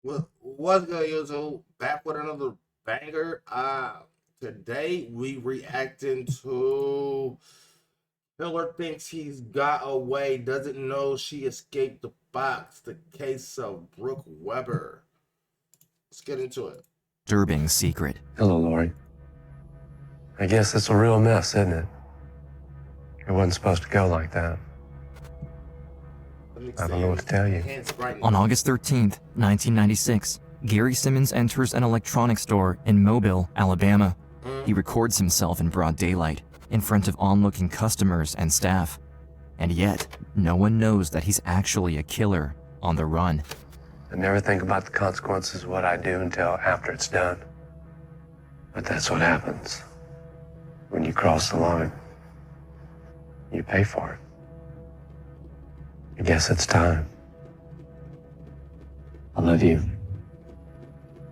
What's good, YouTube? Back with another banger. Today we reacting to Miller thinks he's got away, doesn't know she escaped the box. The case of Brook Weber. Let's get into it. Disturbing secret. Hello, Lori. I guess it's a real mess, isn't it? It wasn't supposed to go like that. I don't know what to tell you. On August 13th, 1996, Gary Simmons enters an electronics store in Mobile, Alabama. He records himself in broad daylight, in front of onlooking customers and staff. And yet, no one knows that he's actually a killer on the run. I never think about the consequences of what I do until after it's done. But that's what happens when you cross the line. You pay for it. I guess it's time. I love you.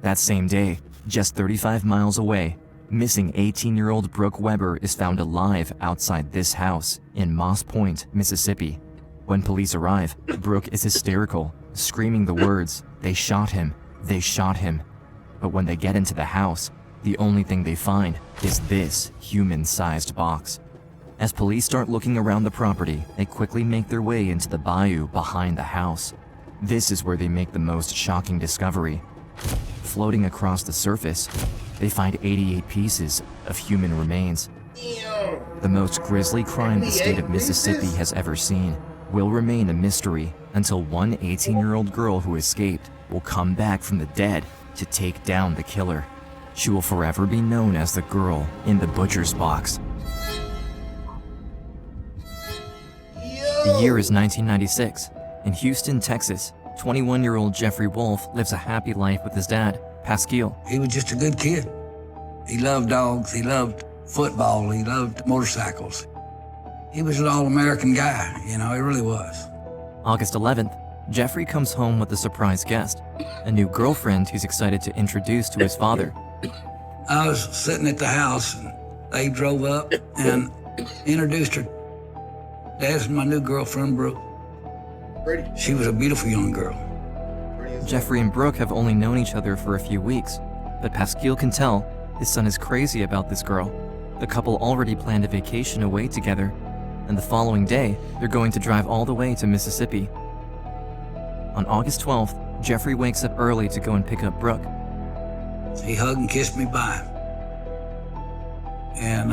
That same day, just 35 miles away, missing 18-year-old Brook Weber is found alive outside this house in Moss Point, Mississippi. When police arrive, Brook is hysterical, screaming the words, "They shot him, they shot him." But when they get into the house, the only thing they find is this human-sized box. As police start looking around the property, they quickly make their way into the bayou behind the house. This is where they make the most shocking discovery. Floating across the surface, they find 88 pieces of human remains. The most grisly crime the state of Mississippi has ever seen will remain a mystery until one 18-year-old girl who escaped will come back from the dead to take down the killer. She will forever be known as the girl in the butcher's box. The year is 1996. In Houston, Texas, 21-year-old Jeffrey Wolf lives a happy life with his dad, Pascal. He was just a good kid. He loved dogs, he loved football, he loved motorcycles. He was an all-American guy, he really was. August 11th, Jeffrey comes home with a surprise guest, a new girlfriend he's excited to introduce to his father. I was sitting at the house and they drove up and introduced her. That's my new girlfriend, Brook. She was a beautiful young girl. Jeffrey and Brook have only known each other for a few weeks, but Pascal can tell his son is crazy about this girl. The couple already planned a vacation away together, and the following day, they're going to drive all the way to Mississippi. On August 12th, Jeffrey wakes up early to go and pick up Brook. He hugged and kissed me bye. And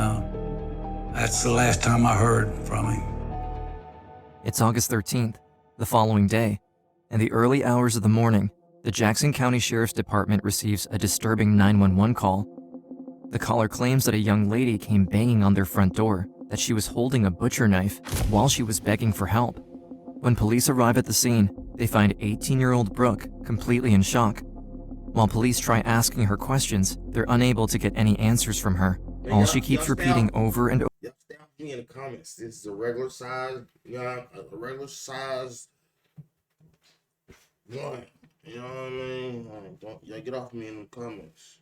that's the last time I heard from him. It's August 13th, the following day. In the early hours of the morning, the Jackson County Sheriff's Department receives a disturbing 911 call. The caller claims that a young lady came banging on their front door, that she was holding a butcher knife while she was begging for help. When police arrive at the scene, they find 18-year-old Brook completely in shock. While police try asking her questions, they're unable to get any answers from her. All she keeps repeating over and over. Stay with me in the comments. This is a regular size, a regular size one. You know what I mean? Don't get off me in the comments.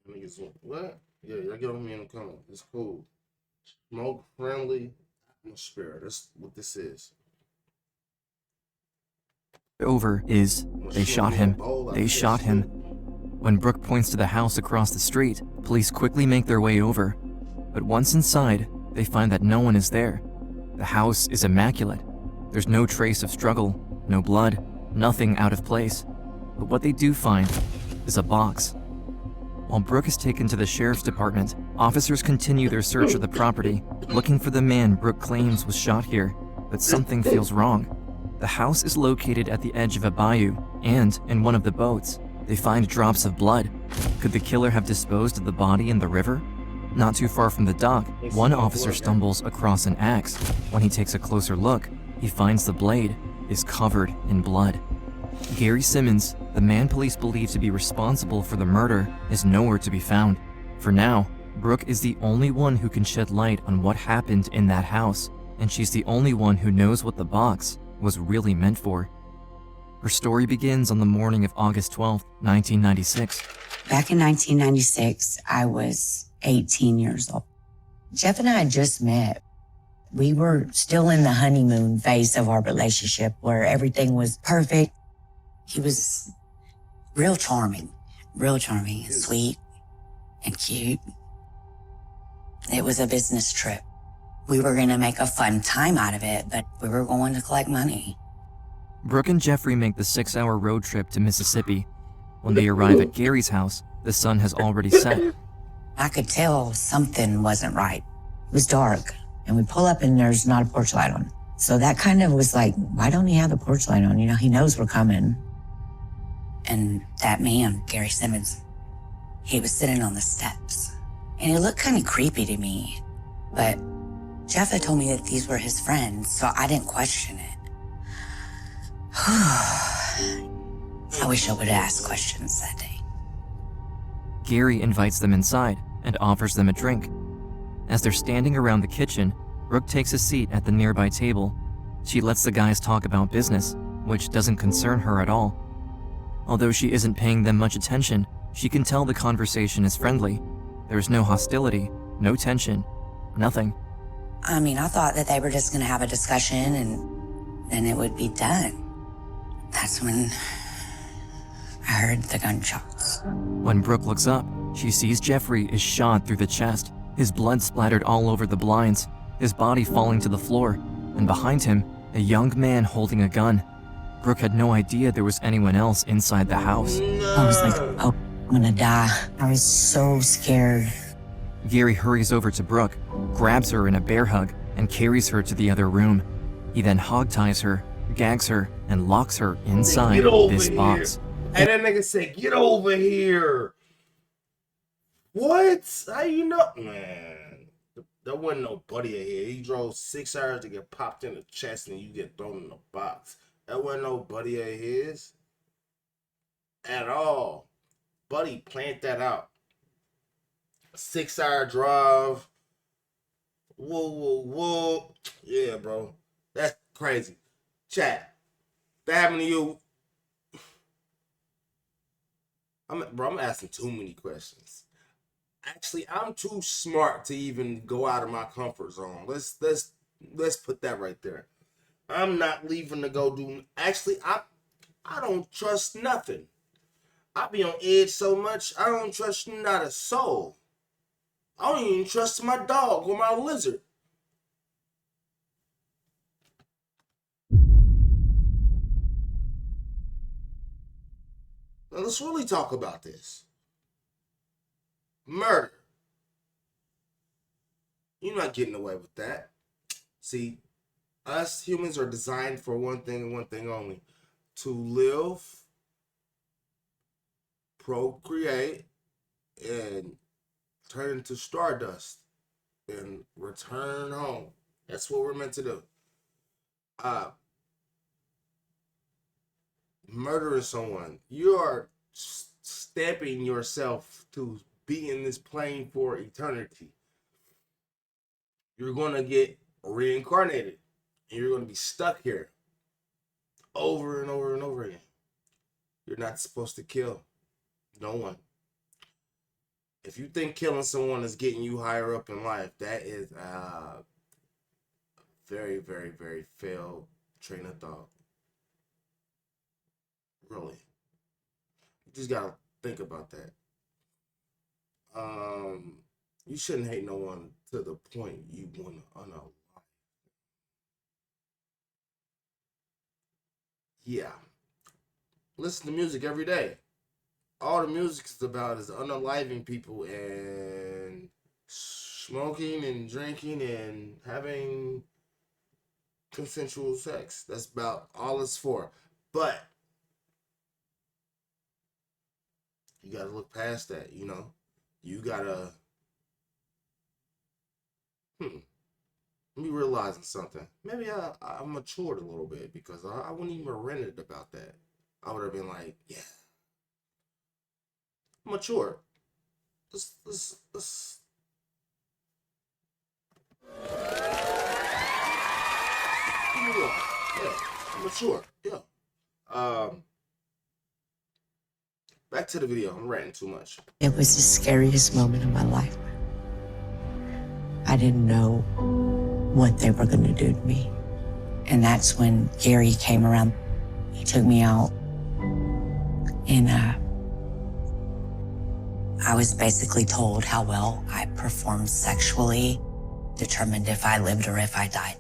Let me get some. What? Yeah, y'all get off me in the comments. It's cool. Smoke friendly atmosphere. That's what this is. Over is, "They shot him, they shot him." When Brook points to the house across the street, police quickly make their way over. But once inside, they find that no one is there. The house is immaculate. There's no trace of struggle, no blood, nothing out of place. But what they do find is a box. While Brook is taken to the sheriff's department, officers continue their search of the property, looking for the man Brook claims was shot here. But something feels wrong. The house is located at the edge of a bayou, and in one of the boats, they find drops of blood. Could the killer have disposed of the body in the river? Not too far from the dock, one officer stumbles across an axe. When he takes a closer look, he finds the blade is covered in blood. Gary Simmons, the man police believe to be responsible for the murder, is nowhere to be found. For now, Brook is the only one who can shed light on what happened in that house, and she's the only one who knows what the box was really meant for. Her story begins on the morning of August 12th, 1996. Back in 1996, I was 18 years old. Jeff and I had just met. We were still in the honeymoon phase of our relationship where everything was perfect. He was real charming and sweet and cute. It was a business trip. We were going to make a fun time out of it, but we were going to collect money. Brooke and Jeffrey make the 6-hour road trip to Mississippi. When they arrive at Gary's house, the sun has already set. I could tell something wasn't right. It was dark, and we pull up and there's not a porch light on. So that kind of was like, why don't he have the porch light on? You know, he knows we're coming. And that man, Gary Simmons, he was sitting on the steps. And he looked kind of creepy to me. But Jeff had told me that these were his friends, so I didn't question it. I wish I would have asked questions that day. Gary invites them inside and offers them a drink. As they're standing around the kitchen, Brooke takes a seat at the nearby table. She lets the guys talk about business, which doesn't concern her at all. Although she isn't paying them much attention, she can tell the conversation is friendly. There's no hostility, no tension, nothing. I mean, I thought that they were just gonna have a discussion and then it would be done. That's when I heard the gunshots. When Brooke looks up, she sees Jeffrey is shot through the chest, his blood splattered all over the blinds, his body falling to the floor, and behind him, a young man holding a gun. Brooke had no idea there was anyone else inside the house. I was like, oh, I'm gonna die. I was so scared. Gary hurries over to Brooke, grabs her in a bear hug, and carries her to the other room. He then hog-ties her, gags her, and locks her inside this box. And that nigga said, get over here. What? How you know? Man, there wasn't no buddy in here. He drove 6 hours to get popped in the chest and you get thrown in the box. That wasn't no buddy of his. At all. Buddy, plant that out. 6-hour drive. Whoa. Yeah, bro. That's crazy. Chat. That happened to you. I'm asking too many questions. Actually, I'm too smart to even go out of my comfort zone. Let's put that right there. I'm not leaving to go do. Actually, I don't trust nothing. I be on edge so much, I don't trust not a soul. I don't even trust my dog or my lizard. Now let's really talk about this. Murder. You're not getting away with that. See, us humans are designed for one thing and one thing only. To live, procreate, and turn into stardust and return home. That's what we're meant to do. Murdering someone, you are stamping yourself to be in this plane for eternity. You're going to get reincarnated and you're going to be stuck here over and over and over again. You're not supposed to kill no one. If you think killing someone is getting you higher up in life, that is a very, very, very failed train of thought. Really. You just gotta think about that. You shouldn't hate no one to the point you want to unalive. Yeah. Listen to music every day. All the music is about is unaliving people and smoking and drinking and having consensual sex. That's about all it's for. But you gotta look past that, you know. You gotta me realizing something. Maybe I matured a little bit because I wouldn't even have rented about that. I would have been like, yeah. Mature. Let's yeah, mature. Yeah. Back to the video. I'm ranting too much. It was the scariest moment of my life. I didn't know what they were going to do to me. And that's when Gary came around. He took me out And I was basically told how well I performed sexually, determined if I lived or if I died.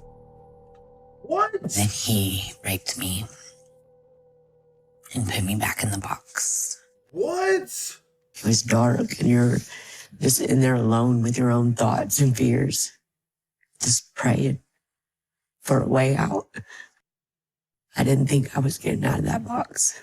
What? Then he raped me and put me back in the box. What? It was dark, and you're just in there alone with your own thoughts and fears, just praying for a way out. I didn't think I was getting out of that box.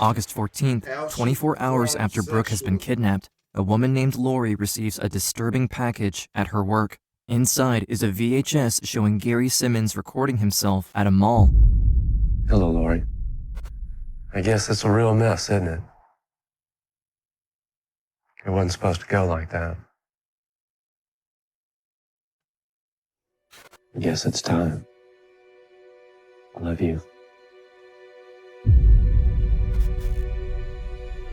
August 14th, 24 hours after Brooke has been kidnapped, a woman named Lori receives a disturbing package at her work. Inside is a VHS showing Gary Simmons recording himself at a mall. Hello, Lori. I guess it's a real mess, isn't it? It wasn't supposed to go like that. I guess it's time. I love you.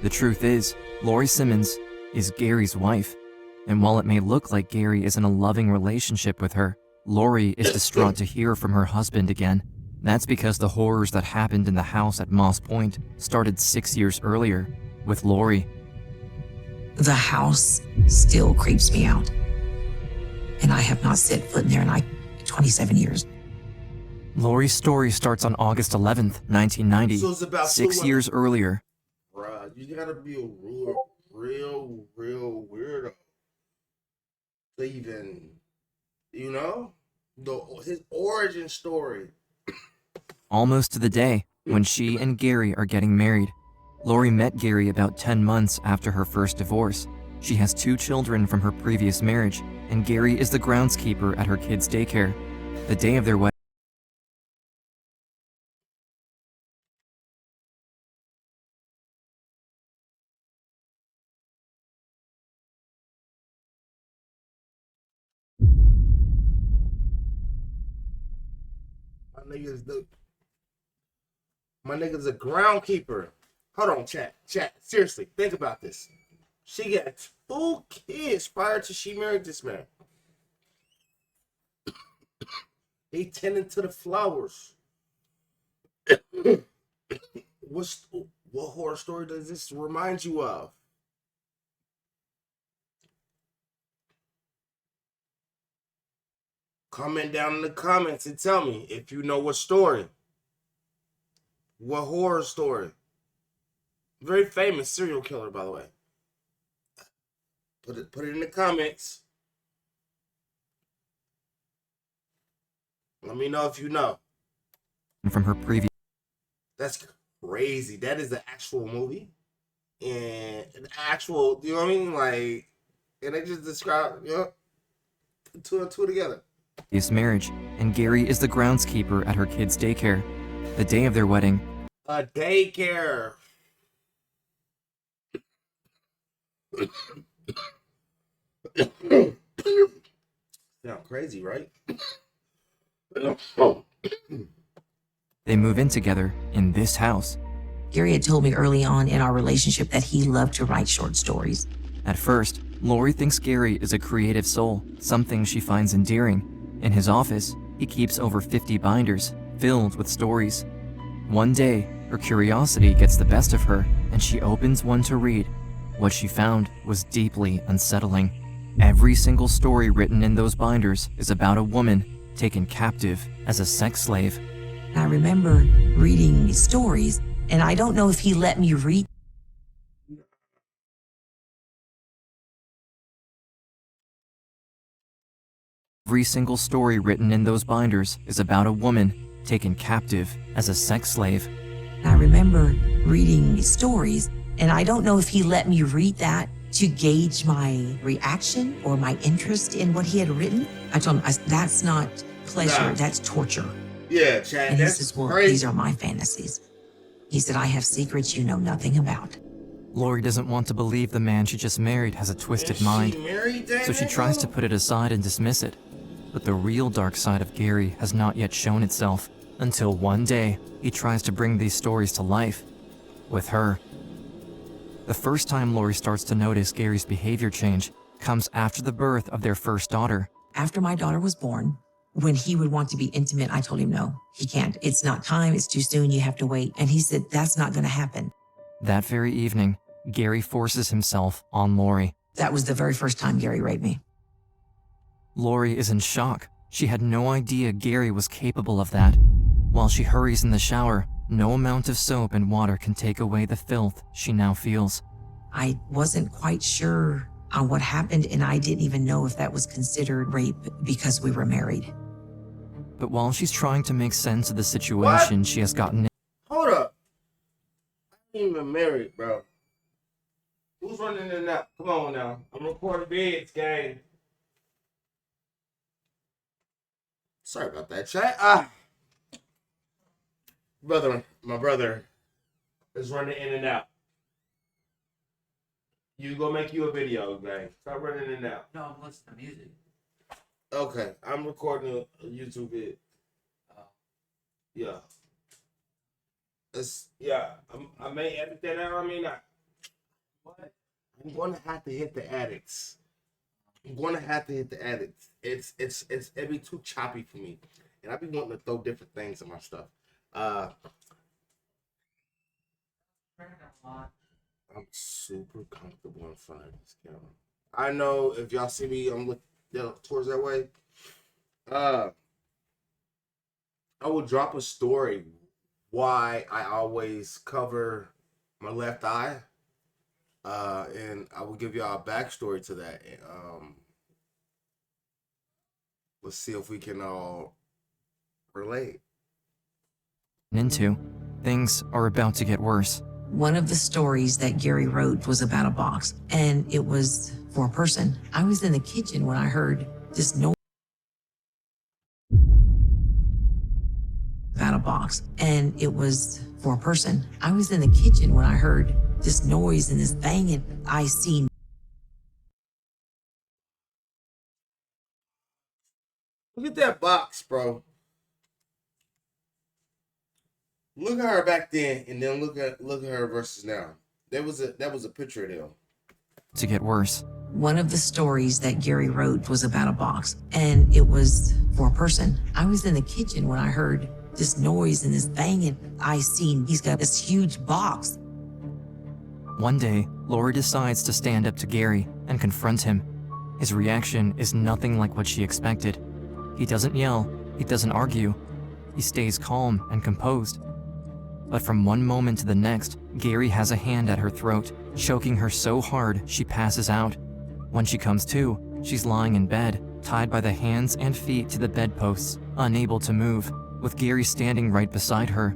The truth is, Lori Simmons is Gary's wife. And while it may look like Gary is in a loving relationship with her, Lori is distraught to hear from her husband again. That's because the horrors that happened in the house at Moss Point started 6 years earlier with Lori. The house still creeps me out. And I have not set foot in there in 27 years. Lori's story starts on August 11th, 1990, So it's about 6 years earlier. Bruh, you gotta be a real weirdo to even, his origin story. Almost to the day when she and Gary are getting married. Lori met Gary about 10 months after her first divorce. She has 2 children from her previous marriage, and Gary is the groundskeeper at her kids' daycare. The day of their wedding, My nigga's a groundkeeper. Hold on, chat. Seriously, think about this. She got 2 kids prior to she married this man. He tending to the flowers. What horror story does this remind you of? Comment down in the comments and tell me if you know what story. What horror story? Very famous serial killer, by the way. Put it in the comments. Let me know if you know. from her previous That's crazy. That is an actual movie. And an actual, you know what I mean? Like, and they just describe, two and two together. marriage, and Gary is the groundskeeper at her kids' daycare. The day of their wedding, A daycare. Sound crazy, right? they move in together in this house. Gary had told me early on in our relationship that he loved to write short stories. At first, Lori thinks Gary is a creative soul, something she finds endearing. In his office, he keeps over 50 binders filled with stories. One day, her curiosity gets the best of her, and she opens one to read. What she found was deeply unsettling. Every single story written in those binders is about a woman taken captive as a sex slave. I remember reading these stories, and I don't know if he let me read. Every single story written in those binders is about a woman taken captive as a sex slave. I remember reading these stories, and I don't know if he let me read that to gauge my reaction or my interest in what he had written. I told him, that's not pleasure, Nah. that's torture. Yeah, Chad, And he that's says, well, crazy. these are my fantasies. He said, I have secrets you know nothing about. Lori doesn't want to believe the man she just married has a twisted Is mind, she married that so she tries to put it aside and dismiss it. But the real dark side of Gary has not yet shown itself, until one day he tries to bring these stories to life with her. The first time Lori starts to notice Gary's behavior change comes after the birth of their first daughter. After my daughter was born, When he would want to be intimate, I told him, no, he can't. It's not time. It's too soon. You have to wait. And he said, that's not going to happen. That very evening, Gary forces himself on Lori. That was the very first time Gary raped me. Lori is in shock. She had no idea Gary was capable of that. While she hurries in the shower, no amount of soap and water can take away the filth she now feels. I wasn't quite sure on what happened, and I didn't even know if that was considered rape because we were married. But while she's trying to make sense of the situation she has gotten in. Hold up. I ain't even married, bro. Who's running in that? Come on now. I'm recording bids, gang. Sorry about that, chat. My brother is running in and out. You go make you a video, gang. Stop running in and out. No, I'm listening to music. Okay, I'm recording a YouTube vid. Yeah. I may edit that out. I may not. What? I'm gonna have to hit the edits. It'd be too choppy for me, and I be wanting to throw different things in my stuff. I'm super comfortable in front of this camera. I know if y'all see me, I'm looking towards that way. I will drop a story why I always cover my left eye. And I will give y'all a backstory to that. Let's see if we can all relate. Things are about to get worse. One of the stories that Gary wrote was about a box, and it was for a person. I was in the kitchen when I heard this noise about a box, and it was for a person. I was in the kitchen when I heard this noise and this banging. I seen. Look at that box, bro. Look at her back then, and then look at her versus now. That was a picture of them. To get worse. One of the stories that Gary wrote was about a box, and it was for a person. I was in the kitchen when I heard this noise and this banging. I seen he's got this huge box. One day, Lori decides to stand up to Gary and confront him. His reaction is nothing like what she expected. He doesn't yell, he doesn't argue. He stays calm and composed. But from one moment to the next, Gary has a hand at her throat, choking her so hard she passes out. When she comes to, she's lying in bed, tied by the hands and feet to the bedposts, unable to move, with Gary standing right beside her.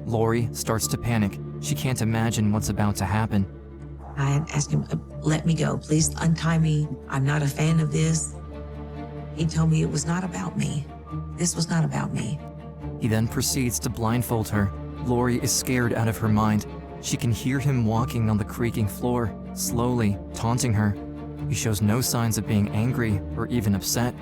Lori starts to panic. She can't imagine what's about to happen. I asked him, let me go, please untie me. I'm not a fan of this. He told me it was not about me. This was not about me. He then proceeds to blindfold her. Lori is scared out of her mind. She can hear him walking on the creaking floor, slowly, taunting her. He shows no signs of being angry or even upset.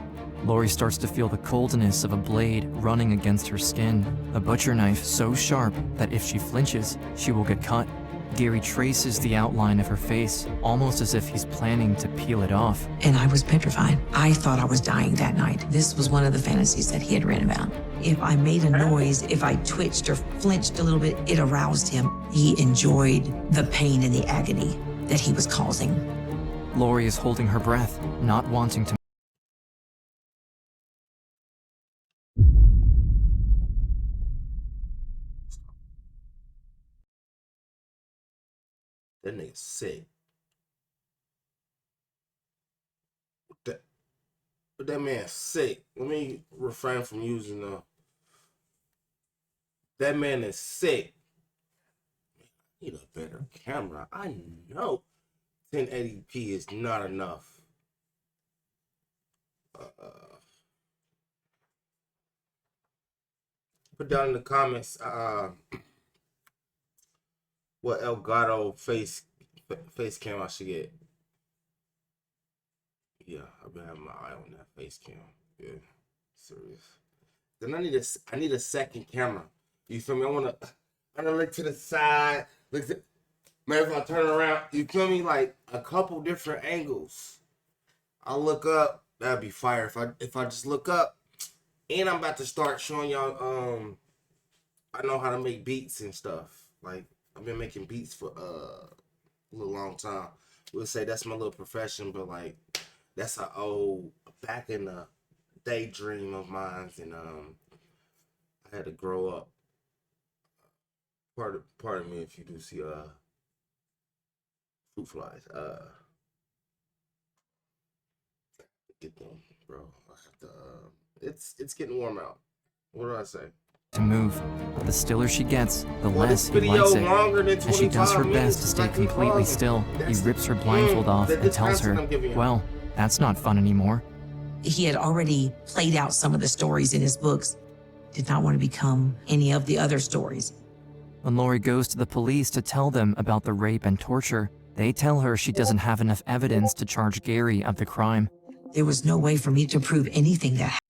Lori starts to feel the coldness of a blade running against her skin, a butcher knife so sharp that if she flinches, she will get cut. Gary traces the outline of her face, almost as if he's planning to peel it off. And I was petrified. I thought I was dying that night. This was one of the fantasies that he had written about. If I made a noise, if I twitched or flinched a little bit, it aroused him. He enjoyed the pain and the agony that he was causing. Lori is holding her breath, not wanting to. That nigga's sick. That man's sick. Let me refrain from using the. That man is sick. I need a better camera. I know 1080p is not enough. Put down in the comments what Elgato face cam I should get. Yeah, I've been having my eye on that face cam. Yeah, serious. Then I need a second camera. You feel me? I wanna look to the side. Look to, man, if I turn around, you feel me? Like a couple different angles. I'll look up. That'd be fire. If I just look up, And I'm about to start showing y'all. I know how to make beats and stuff. Like I've been making beats for a little long time. We'll say that's my little profession, but like that's a old back in the daydream of mine, and I had to grow up. Pardon me if you do see fruit flies. Get them, bro. I have to. It's getting warm out. What do I say? To move, but the stiller she gets, the Well, less this he video likes it. longer than As she does her 25 best to minutes, stay like, completely pausing. still, he That's- rips her blindfold off the and tells her, content I'm giving you. well, that's not fun anymore. He had already played out some of the stories in his books, did not want to become any of the other stories. When Lori goes to the police to tell them about the rape and torture, they tell her she doesn't have enough evidence to charge Gary of the crime. There was no way for me to prove anything that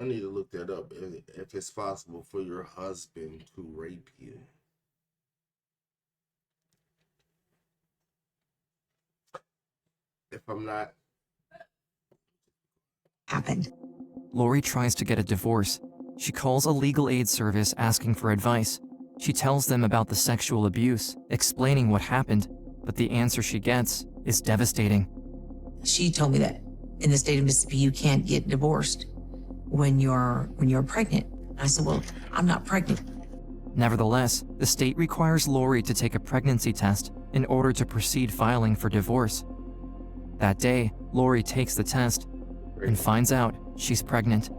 I need to look that up if it's possible for your husband to rape you. If I'm not, happened. Lori tries to get a divorce. She calls a legal aid service asking for advice. She tells them about the sexual abuse, explaining what happened, but the answer she gets is devastating. She told me that in the state of Mississippi, you can't get divorced when you're pregnant. I said, well, I'm not pregnant. Nevertheless, the state requires Lori to take a pregnancy test in order to proceed filing for divorce. That day, Lori takes the test and finds out she's pregnant.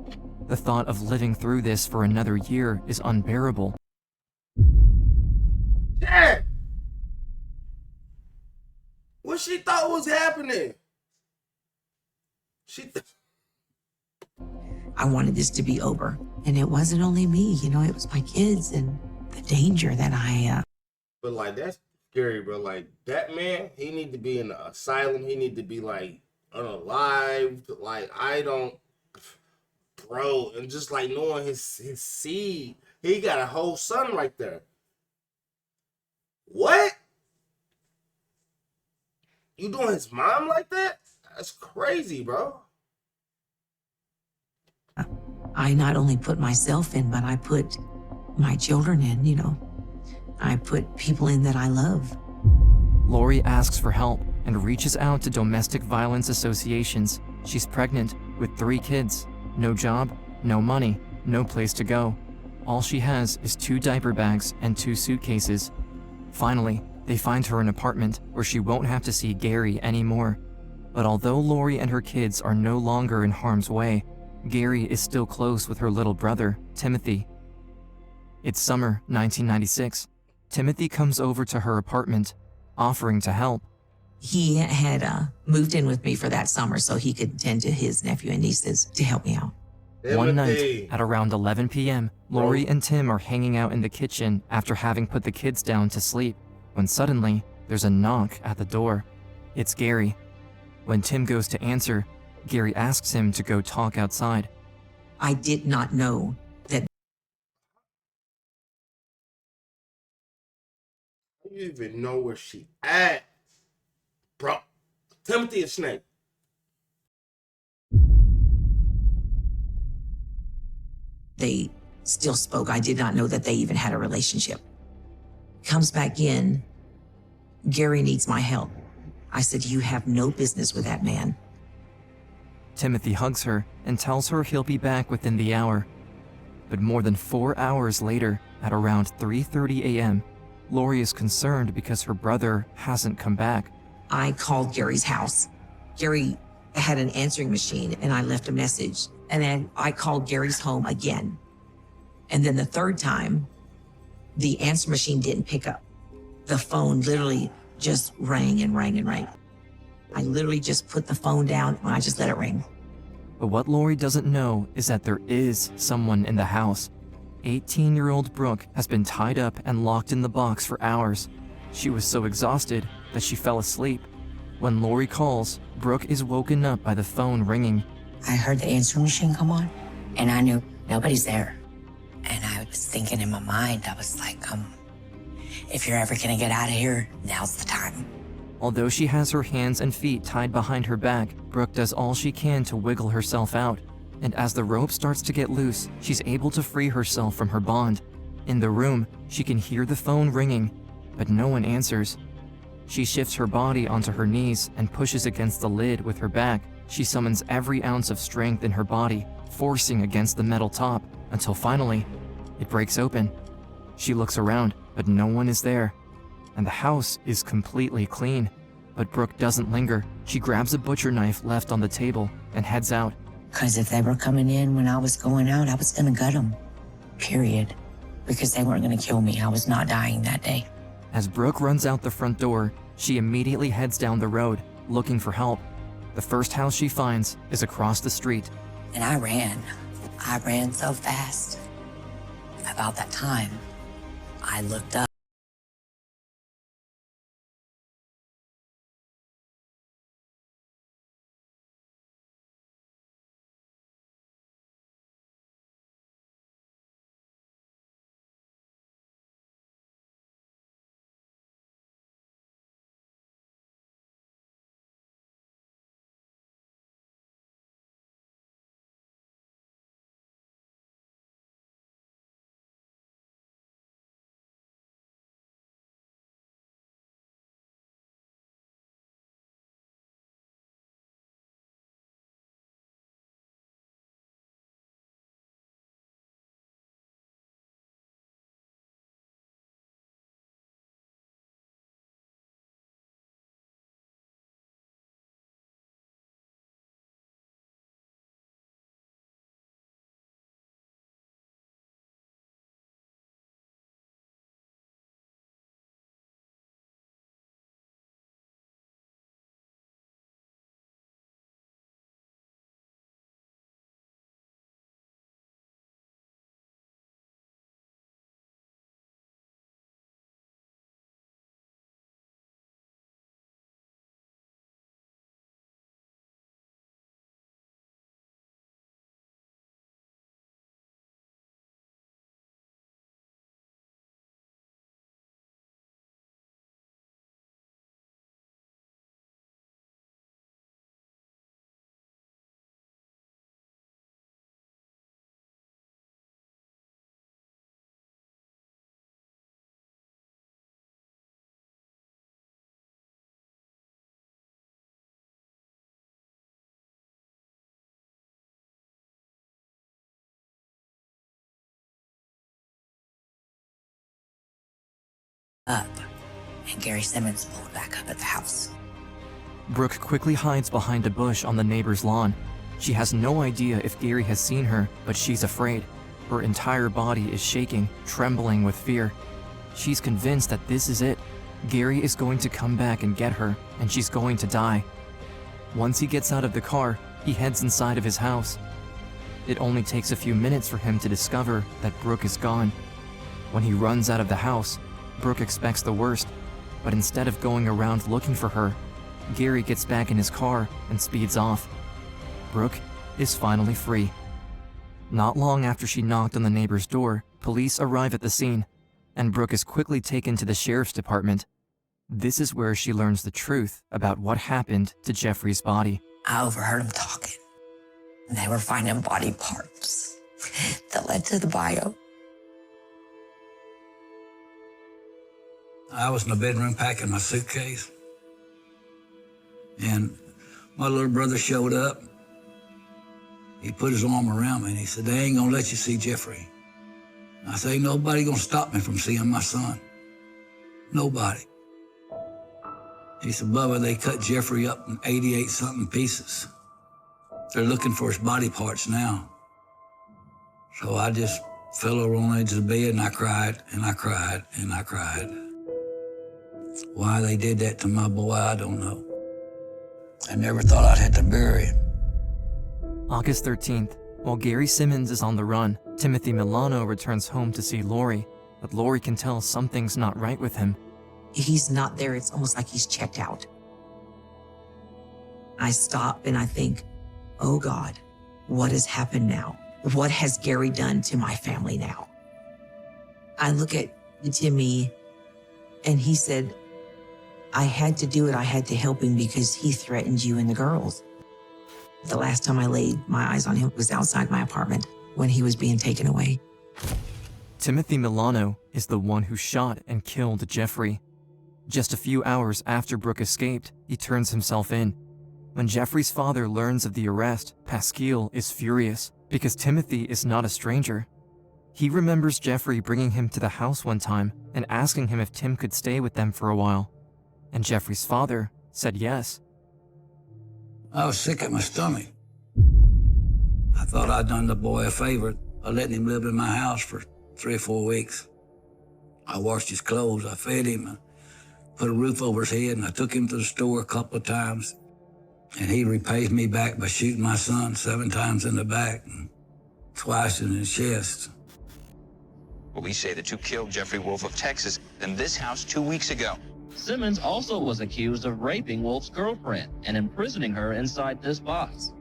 The thought of living through this for another year is unbearable. Dad! What she thought was happening? I wanted this to be over. And it wasn't only me, you know, it was my kids and the danger that But like, that's scary, bro. Like, that man, he need to be in the asylum. He need to be like unalived. Like, I don't, bro. And just like knowing his seed, he got a whole son right there. What? You doing his mom like that? That's crazy, bro. I not only put myself in, but I put my children in, you know. I put people in that I love. Lori asks for help and reaches out to domestic violence associations. She's pregnant with 3 kids, no job, no money, no place to go. All she has is 2 diaper bags and 2 suitcases. Finally, they find her an apartment where she won't have to see Gary anymore. But although Lori and her kids are no longer in harm's way, Gary is still close with her little brother, Timothy. It's summer 1996. Timothy comes over to her apartment, offering to help. He had moved in with me for that summer so he could tend to his nephew and nieces to help me out. One night, at around 11 p.m., Lori and Tim are hanging out in the kitchen after having put the kids down to sleep, when suddenly, there's a knock at the door. It's Gary. When Tim goes to answer, Gary asks him to go talk outside. I did not know that. I don't even know where she at, bro. Timothy is Snake. They still spoke. I did not know that they even had a relationship. Comes back in. Gary needs my help. I said, you have no business with that man. Timothy hugs her and tells her he'll be back within the hour. But more than 4 hours later, at around 3:30 a.m., Lori is concerned because her brother hasn't come back. I called Gary's house. Gary had an answering machine and I left a message. And then I called Gary's home again. And then the third time, the answer machine didn't pick up. The phone literally just rang and rang and rang. I literally just put the phone down and I just let it ring. But what Lori doesn't know is that there is someone in the house. 18-year-old Brook has been tied up and locked in the box for hours. She was so exhausted that she fell asleep. When Lori calls, Brook is woken up by the phone ringing. I heard the answering machine come on and I knew nobody's there. And I was thinking in my mind, I was like, if you're ever gonna get out of here, now's the time. Although she has her hands and feet tied behind her back, Brook does all she can to wiggle herself out. And as the rope starts to get loose, she's able to free herself from her bond. In the room, she can hear the phone ringing, but no one answers. She shifts her body onto her knees and pushes against the lid with her back. She summons every ounce of strength in her body, forcing against the metal top, until finally, it breaks open. She looks around, but no one is there. And the house is completely clean. But Brook doesn't linger. She grabs a butcher knife left on the table and heads out. Because if they were coming in when I was going out, I was going to gut them. Period. Because they weren't going to kill me. I was not dying that day. As Brook runs out the front door, she immediately heads down the road, looking for help. The first house she finds is across the street. And I ran. I ran so fast. About that time, I looked up. Up, and Gary Simmons pulled back up at the house. Brook quickly hides behind a bush on the neighbor's lawn. She has no idea if Gary has seen her, but she's afraid. Her entire body is shaking, trembling with fear. She's convinced that this is it. Gary is going to come back and get her, and she's going to die. Once he gets out of the car, he heads inside of his house. It only takes a few minutes for him to discover that Brook is gone. When he runs out of the house, Brook expects the worst, but instead of going around looking for her, Gary gets back in his car and speeds off. Brook is finally free. Not long after she knocked on the neighbor's door, police arrive at the scene, and Brook is quickly taken to the sheriff's department. This is where she learns the truth about what happened to Jeffrey's body. I overheard them talking. They were finding body parts that led to the bio. I was in the bedroom packing my suitcase, and my little brother showed up. He put his arm around me and he said, "They ain't gonna let you see Jeffrey." I said, "Ain't nobody gonna stop me from seeing my son. Nobody." He said, "Bubba, they cut Jeffrey up in 88-something pieces. They're looking for his body parts now." So I just fell over on the edge of the bed and I cried and I cried and I cried. Why they did that to my boy, I don't know. I never thought I'd have to bury him. August 13th, while Gary Simmons is on the run, Timothy Milano returns home to see Lori, but Lori can tell something's not right with him. If he's not there, it's almost like he's checked out. I stop and I think, oh God, what has happened now? What has Gary done to my family now? I look at Timmy and he said, I had to do it. I had to help him because he threatened you and the girls. The last time I laid my eyes on him was outside my apartment when he was being taken away. Timothy Milano is the one who shot and killed Jeffrey. Just a few hours after Brook escaped, he turns himself in. When Jeffrey's father learns of the arrest, Pasquale is furious because Timothy is not a stranger. He remembers Jeffrey bringing him to the house one time and asking him if Tim could stay with them for a while. And Jeffrey's father said yes. I was sick at my stomach. I thought I'd done the boy a favor by letting him live in my house for 3 or 4 weeks. I washed his clothes, I fed him, I put a roof over his head, and I took him to the store a couple of times. And he repays me back by shooting my son 7 times in the back and twice in his chest. Police say the two killed Jeffrey Wolf of Texas in this house 2 weeks ago. Simmons also was accused of raping Wolf's girlfriend and imprisoning her inside this box.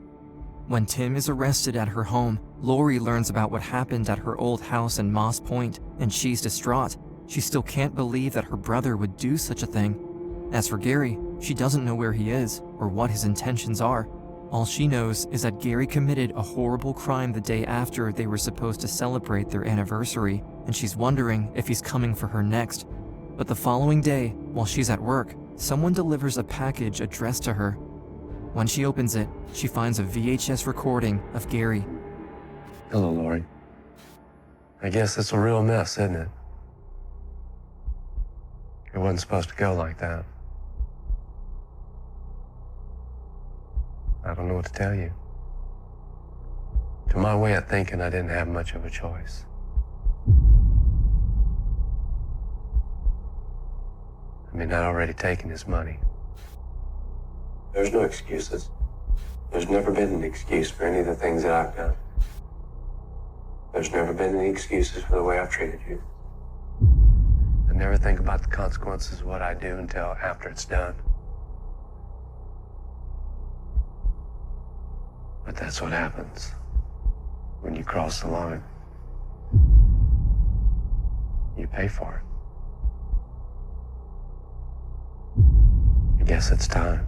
When Tim is arrested at her home, Lori learns about what happened at her old house in Moss Point, and she's distraught. She still can't believe that her brother would do such a thing. As for Gary, she doesn't know where he is or what his intentions are. All she knows is that Gary committed a horrible crime the day after they were supposed to celebrate their anniversary, and she's wondering if he's coming for her next. But the following day, while she's at work, someone delivers a package addressed to her. When she opens it, she finds a VHS recording of Gary. Hello, Lori. I guess it's a real mess, isn't it? It wasn't supposed to go like that. I don't know what to tell you. To my way of thinking, I didn't have much of a choice. I mean, I'd already taken his money. There's no excuses. There's never been an excuse for any of the things that I've done. There's never been any excuses for the way I've treated you. I never think about the consequences of what I do until after it's done. But that's what happens when you cross the line. You pay for it. I guess it's time.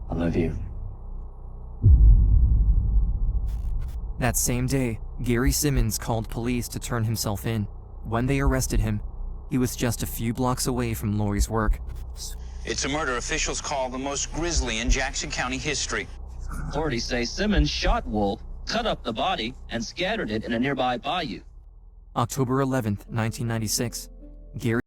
I love you. That same day, Gary Simmons called police to turn himself in. When they arrested him, he was just a few blocks away from Lori's work. It's a murder officials call the most grisly in Jackson County history. Authorities say Simmons shot Wolf, cut up the body, and scattered it in a nearby bayou. October 11th, 1996. Gary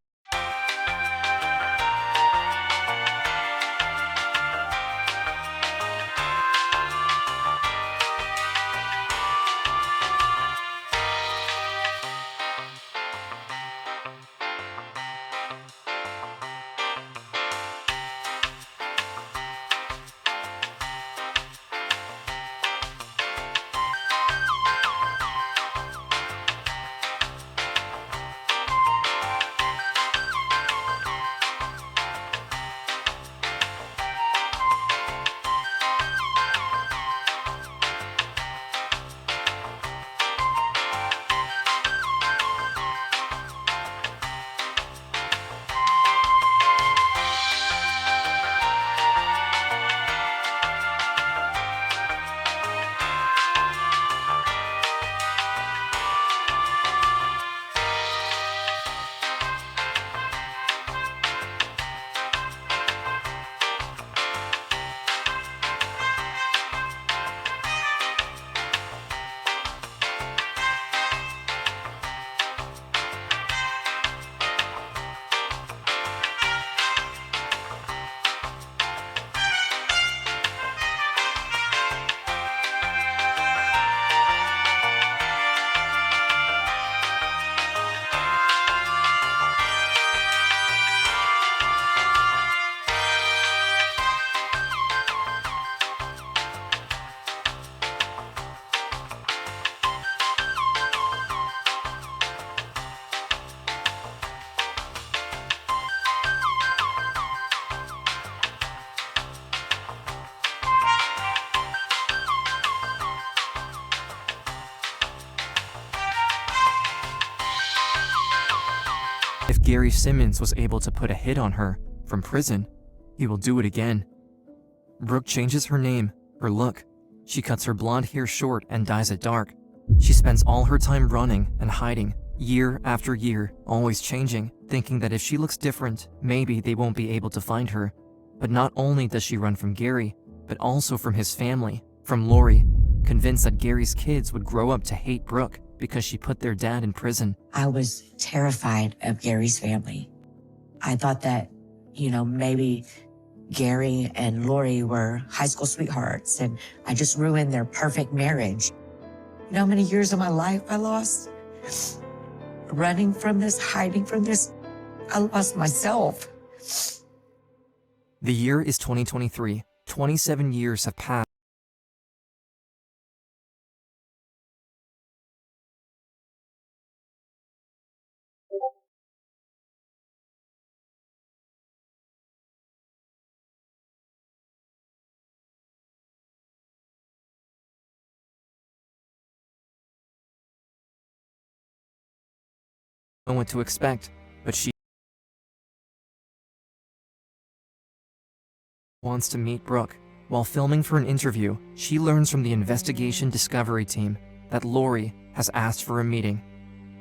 If Gary Simmons was able to put a hit on her from prison, he will do it again. Brooke changes her name, her look. She cuts her blonde hair short and dyes it dark. She spends all her time running and hiding, year after year, always changing, thinking that if she looks different, maybe they won't be able to find her. But not only does she run from Gary, but also from his family, from Lori, convinced that Gary's kids would grow up to hate Brooke because she put their dad in prison. I was terrified of Gary's family. I thought that, maybe Gary and Lori were high school sweethearts and I just ruined their perfect marriage. You know how many years of my life I lost? Running from this, hiding from this. I lost myself. The year is 2023. 27 years have passed. Know what to expect, but she wants to meet Brooke. While filming for an interview, she learns from the investigation discovery team that Lori has asked for a meeting.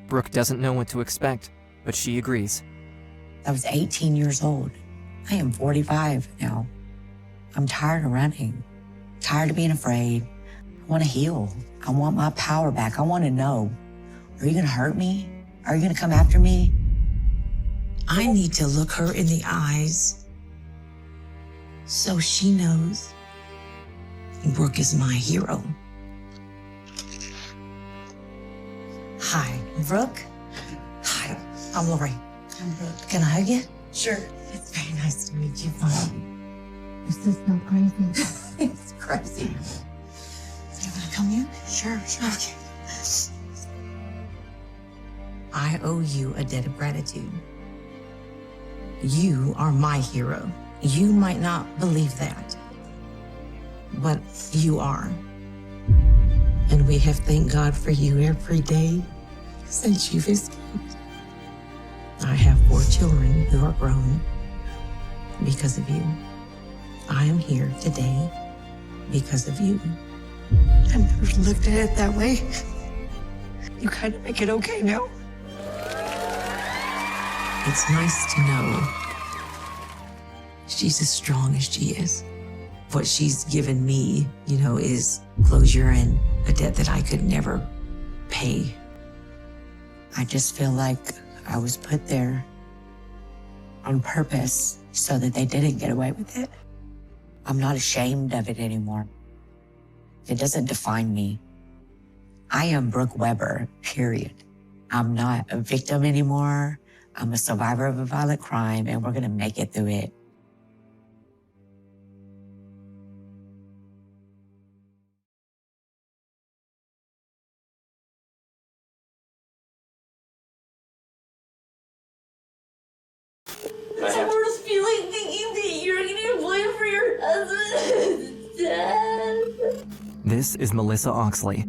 Brooke doesn't know what to expect, but she agrees. I was 18 years old. I am 45 now. I'm tired of running, tired of being afraid. I want to heal. I want my power back. I want to know, are you going to hurt me? Are you going to come after me? I need to look her in the eyes so she knows Brooke is my hero. Hi, Brooke. Hi, I'm Lori. I'm Brooke. Can I hug you? Sure. It's very nice to meet you. This is so crazy. It's crazy. You want to come in? Sure. Okay. I owe you a debt of gratitude. You are my hero. You might not believe that, but you are. And we have thanked God for you every day since you've escaped. I have 4 children who are grown because of you. I am here today because of you. I never looked at it that way. You kind of make it okay now. It's nice to know she's as strong as she is. What she's given me, is closure and a debt that I could never pay. I just feel like I was put there on purpose so that they didn't get away with it. I'm not ashamed of it anymore. It doesn't define me. I am Brooke Weber, period. I'm not a victim anymore. I'm a survivor of a violent crime, and we're gonna make it through it. It's the worst feeling thinking that you're gonna blame for your husband's death. This is Melissa Oxley,